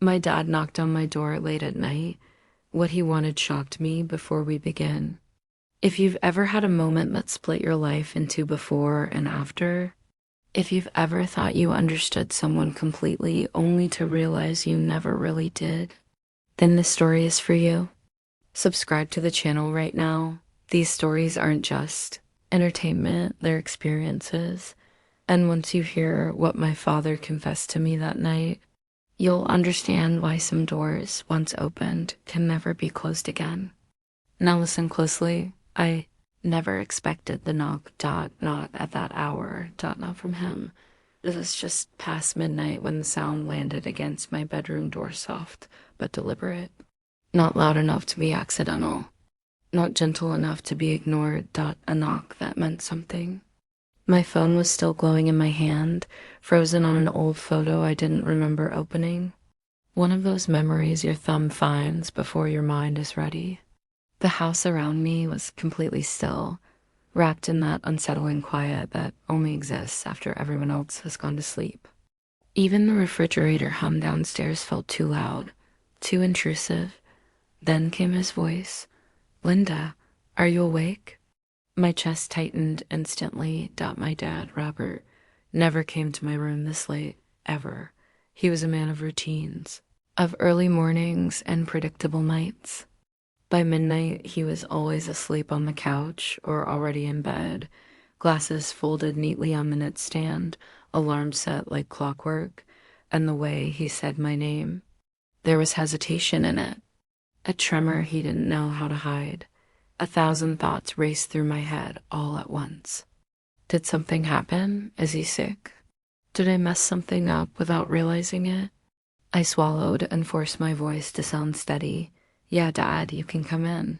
My dad knocked on my door late at night. What he wanted shocked me before we begin. If you've ever had a moment that split your life into before and after, if you've ever thought you understood someone completely only to realize you never really did, then this story is for you. Subscribe to the channel right now. These stories aren't just entertainment, they're experiences. And once you hear what my father confessed to me that night, you'll understand why some doors, once opened, can never be closed again. Now listen closely. I never expected the knock, not at that hour, not from him. It was just past midnight when the sound landed against my bedroom door, soft but deliberate. Not loud enough to be accidental. Not gentle enough to be ignored. A knock that meant something. My phone was still glowing in my hand, frozen on an old photo I didn't remember opening. One of those memories your thumb finds before your mind is ready. The house around me was completely still, wrapped in that unsettling quiet that only exists after everyone else has gone to sleep. Even the refrigerator hum downstairs felt too loud, too intrusive. Then came his voice. "Linda, are you awake?" My chest tightened instantly. My dad, Robert, never came to my room this late, ever. He was a man of routines, of early mornings and predictable nights. By midnight, he was always asleep on the couch or already in bed, glasses folded neatly on the nightstand, alarm set like clockwork, and the way he said my name. There was hesitation in it, a tremor he didn't know how to hide. 1,000 thoughts raced through my head all at once. Did something happen? Is he sick? Did I mess something up without realizing it? I swallowed and forced my voice to sound steady. "Yeah, Dad, you can come in."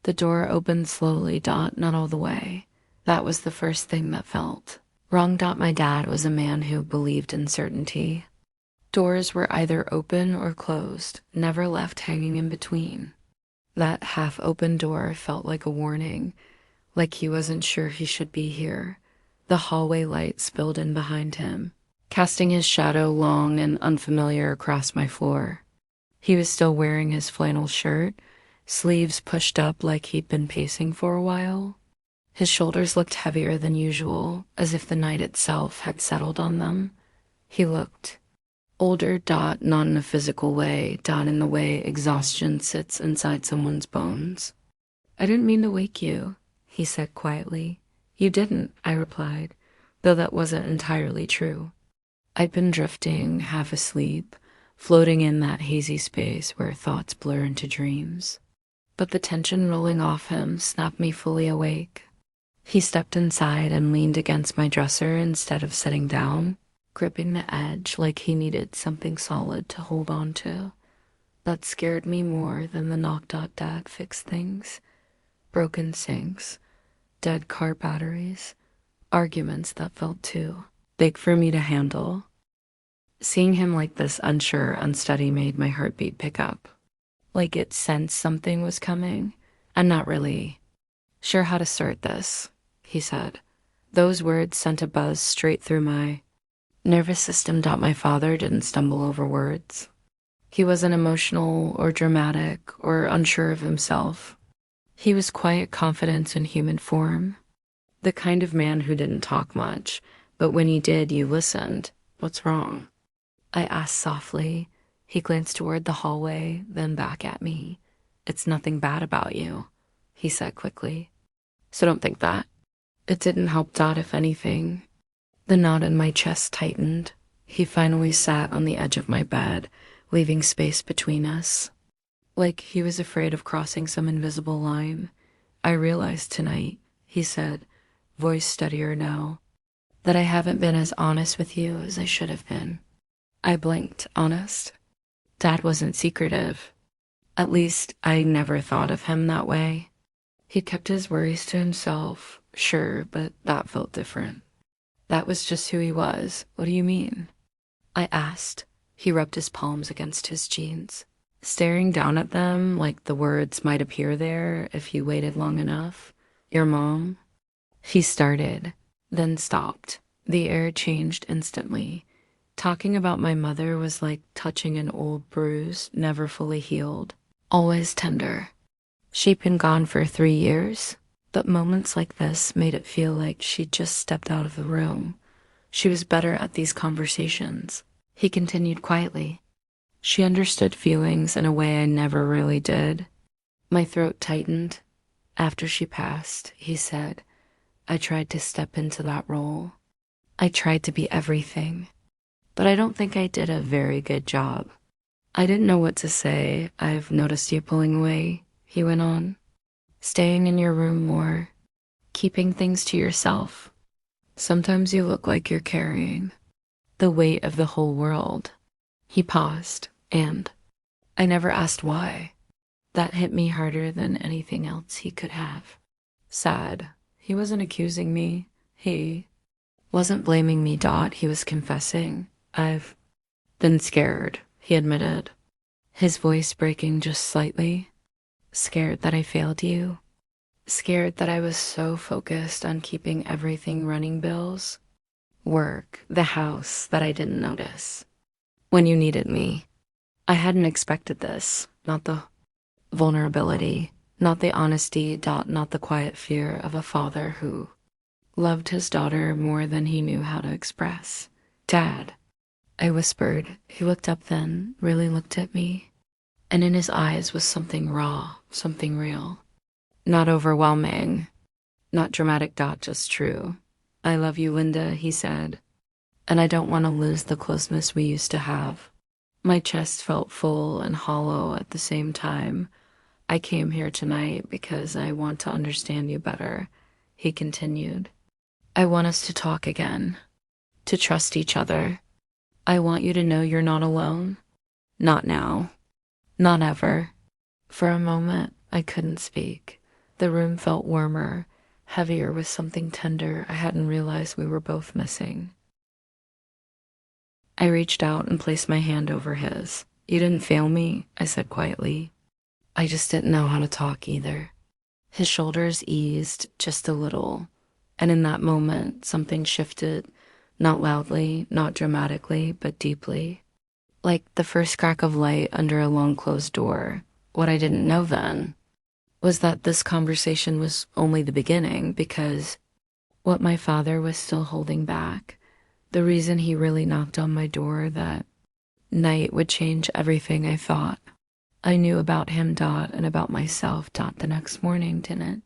The door opened slowly, not all the way. That was the first thing that felt wrong. My dad was a man who believed in certainty. Doors were either open or closed, never left hanging in between. That half-open door felt like a warning, like he wasn't sure he should be here. The hallway light spilled in behind him, casting his shadow long and unfamiliar across my floor. He was still wearing his flannel shirt, sleeves pushed up like he'd been pacing for a while. His shoulders looked heavier than usual, as if the night itself had settled on them. He looked older, not in a physical way, in the way exhaustion sits inside someone's bones. "I didn't mean to wake you," he said quietly. "You didn't," I replied, though that wasn't entirely true. I'd been drifting, half asleep, floating in that hazy space where thoughts blur into dreams. But the tension rolling off him snapped me fully awake. He stepped inside and leaned against my dresser instead of sitting down, gripping the edge like he needed something solid to hold on to. That scared me more than the knock. Dad fixed things. Broken sinks, dead car batteries, arguments that felt too big for me to handle. Seeing him like this, unsure, unsteady, made my heartbeat pick up. Like it sensed something was coming, and not really sure how to sort this, he said. Those words sent a buzz straight through my nervous system. My father didn't stumble over words. He wasn't emotional or dramatic or unsure of himself. He was quiet confidence in human form. The kind of man who didn't talk much, but when he did, you listened. "What's wrong?" I asked softly. He glanced toward the hallway, then back at me. "It's nothing bad about you," he said quickly. "So don't think that." It didn't help. If anything. The knot in my chest tightened. He finally sat on the edge of my bed, leaving space between us. Like he was afraid of crossing some invisible line. "I realized tonight," he said, voice steadier now, "that I haven't been as honest with you as I should have been." I blinked. Honest? Dad wasn't secretive. At least, I never thought of him that way. He'd kept his worries to himself, sure, but that felt different. That was just who he was. "What do you mean?" I asked. He rubbed his palms against his jeans, staring down at them like the words might appear there if you waited long enough. "Your mom?" He started, then stopped. The air changed instantly. Talking about my mother was like touching an old bruise, never fully healed, always tender. She'd been gone for 3 years, but moments like this made it feel like she'd just stepped out of the room. She was better at these conversations. He continued quietly. She understood feelings in a way I never really did. My throat tightened. After she passed, he said, I tried to step into that role. I tried to be everything, but I don't think I did a very good job. I didn't know what to say. I've noticed you pulling away, he went on. Staying in your room more, keeping things to yourself. Sometimes you look like you're carrying the weight of the whole world. He paused, and I never asked why. That hit me harder than anything else he could have. Sad. He wasn't accusing me. He wasn't blaming me, Dot. He was confessing. I've been scared, he admitted, his voice breaking just slightly. Scared that I failed you. Scared that I was so focused on keeping everything running, bills, work, the house, that I didn't notice when you needed me. I hadn't expected this, not the vulnerability, not the honesty, not the quiet fear of a father who loved his daughter more than he knew how to express. Dad, I whispered. He looked up then, really looked at me, and in his eyes was something raw, something real. Not overwhelming, not dramatic, just true. I love you, Linda, he said, and I don't want to lose the closeness we used to have. My chest felt full and hollow at the same time. I came here tonight because I want to understand you better, he continued. I want us to talk again, to trust each other. I want you to know you're not alone. Not now. Not ever. For a moment, I couldn't speak. The room felt warmer, heavier with something tender I hadn't realized we were both missing. I reached out and placed my hand over his. You didn't fail me, I said quietly. I just didn't know how to talk either. His shoulders eased just a little, and in that moment, something shifted, not loudly, not dramatically, but deeply. Like the first crack of light under a long-closed door. What I didn't know then was that this conversation was only the beginning, because what my father was still holding back, the reason he really knocked on my door that night, would change everything I thought I knew about him, and about myself, the next morning didn't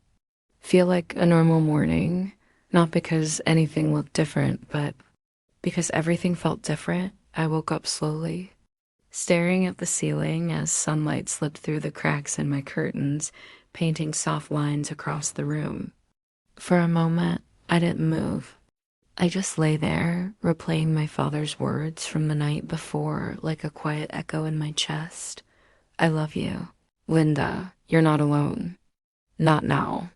feel like a normal morning, not because anything looked different, but because everything felt different. I woke up slowly, staring at the ceiling as sunlight slipped through the cracks in my curtains, painting soft lines across the room. For a moment, I didn't move. I just lay there, replaying my father's words from the night before like a quiet echo in my chest. I love you. Linda, you're not alone. Not now.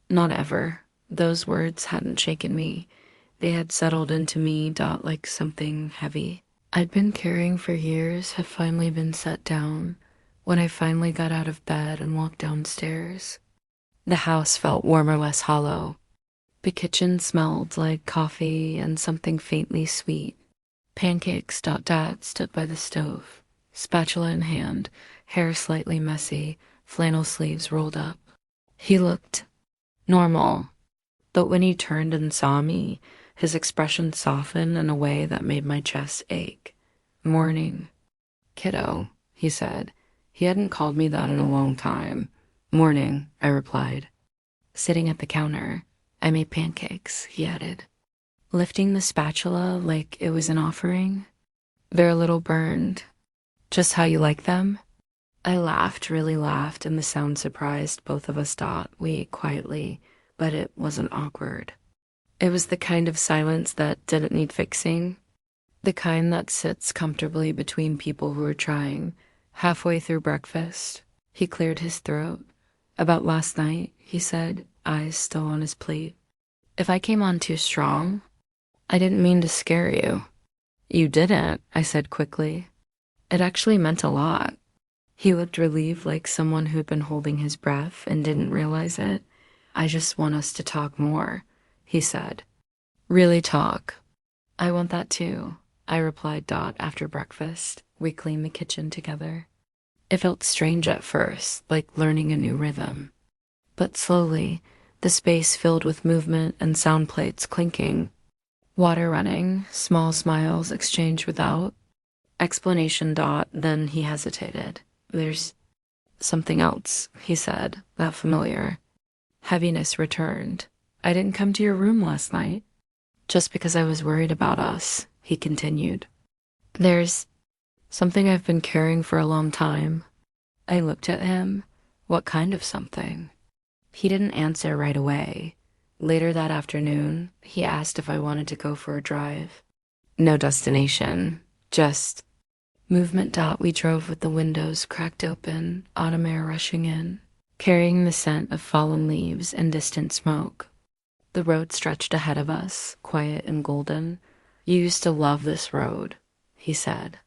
Not ever. Those words hadn't shaken me. They had settled into me, like something heavy I'd been carrying for years had finally been set down when I finally got out of bed and walked downstairs. The house felt warmer, less hollow. The kitchen smelled like coffee and something faintly sweet. Pancakes. Dad stood by the stove, spatula in hand, hair slightly messy, flannel sleeves rolled up. He looked normal, but when he turned and saw me, his expression softened in a way that made my chest ache. Morning. Kiddo, he said. He hadn't called me that in a long time. Morning, I replied. Sitting at the counter, I made pancakes, he added, lifting the spatula like it was an offering. They're a little burned. Just how you like them? I laughed, really laughed, and the sound surprised both of us. We ate quietly, but it wasn't awkward. It was the kind of silence that didn't need fixing, the kind that sits comfortably between people who are trying. Halfway through breakfast, he cleared his throat. About last night, he said, eyes still on his plate. If I came on too strong, I didn't mean to scare you. You didn't, I said quickly. It actually meant a lot. He looked relieved, like someone who'd been holding his breath and didn't realize it. I just want us to talk more, he said. Really talk. I want that too. I replied. After breakfast, we cleaned the kitchen together. It felt strange at first, like learning a new rhythm. But slowly, the space filled with movement and sound plates clinking, water running, small smiles exchanged without explanation. Then he hesitated. There's something else, he said, that familiar. Heaviness returned. I didn't come to your room last night just because I was worried about us, he continued. There's something I've been carrying for a long time. I looked at him. What kind of something? He didn't answer right away. Later that afternoon, he asked if I wanted to go for a drive. No destination, just movement. We drove with the windows cracked open, autumn air rushing in, carrying the scent of fallen leaves and distant smoke. The road stretched ahead of us, quiet and golden. You used to love this road, he said.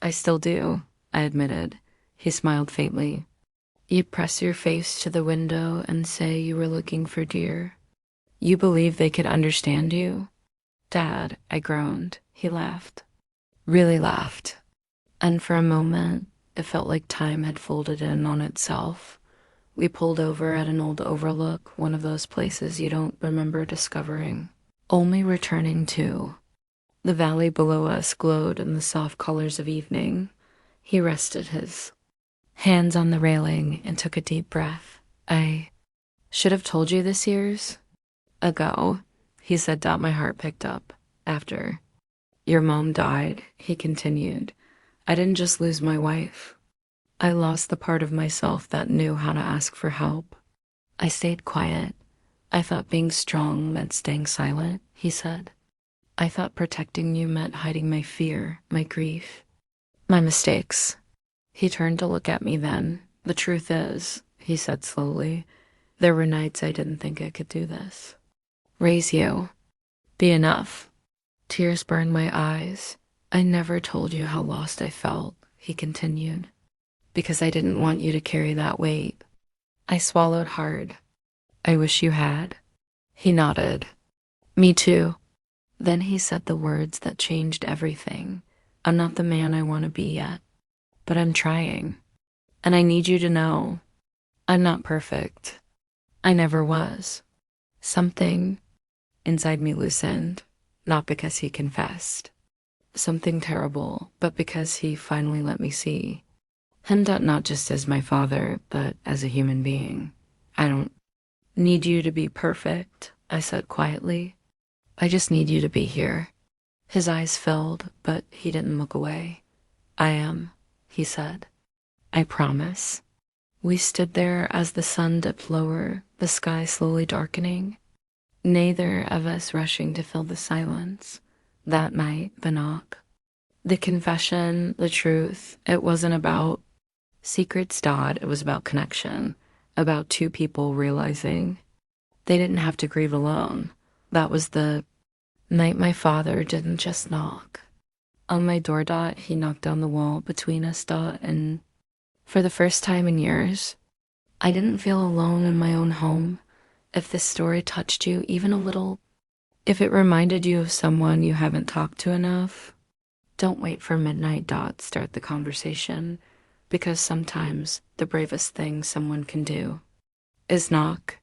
I still do, I admitted. He smiled faintly. You'd press your face to the window and say you were looking for deer. You believed they could understand you? Dad, I groaned. He laughed. Really laughed. And for a moment, it felt like time had folded in on itself. We pulled over at an old overlook, one of those places you don't remember discovering, only returning to. The valley below us glowed in the soft colors of evening. He rested his hands on the railing and took a deep breath. I should have told you this years ago, he said. My heart picked up. After your mom died, he continued, I didn't just lose my wife. I lost the part of myself that knew how to ask for help. I stayed quiet. I thought being strong meant staying silent, he said. I thought protecting you meant hiding my fear, my grief, my mistakes. He turned to look at me then. The truth is, he said slowly, there were nights I didn't think I could do this. Raise you. Be enough. Tears burned my eyes. I never told you how lost I felt, he continued, because I didn't want you to carry that weight. I swallowed hard. I wish you had. He nodded. Me too. Then he said the words that changed everything. I'm not the man I want to be yet, but I'm trying. And I need you to know, I'm not perfect. I never was. Something inside me loosened, not because he confessed. Something terrible, but because he finally let me see him not just as my father, but as a human being. I don't need you to be perfect, I said quietly. I just need you to be here. His eyes filled, but he didn't look away. I am, he said. I promise. We stood there as the sun dipped lower, the sky slowly darkening, neither of us rushing to fill the silence. That night, the knock, the confession, the truth, it wasn't about secrets. It was about connection, about two people realizing they didn't have to grieve alone. That was the night my father didn't just knock on my door. He knocked down the wall between us. And for the first time in years, I didn't feel alone in my own home. If this story touched you even a little, if it reminded you of someone you haven't talked to enough, don't wait for midnight. Start the conversation, because sometimes the bravest thing someone can do is knock.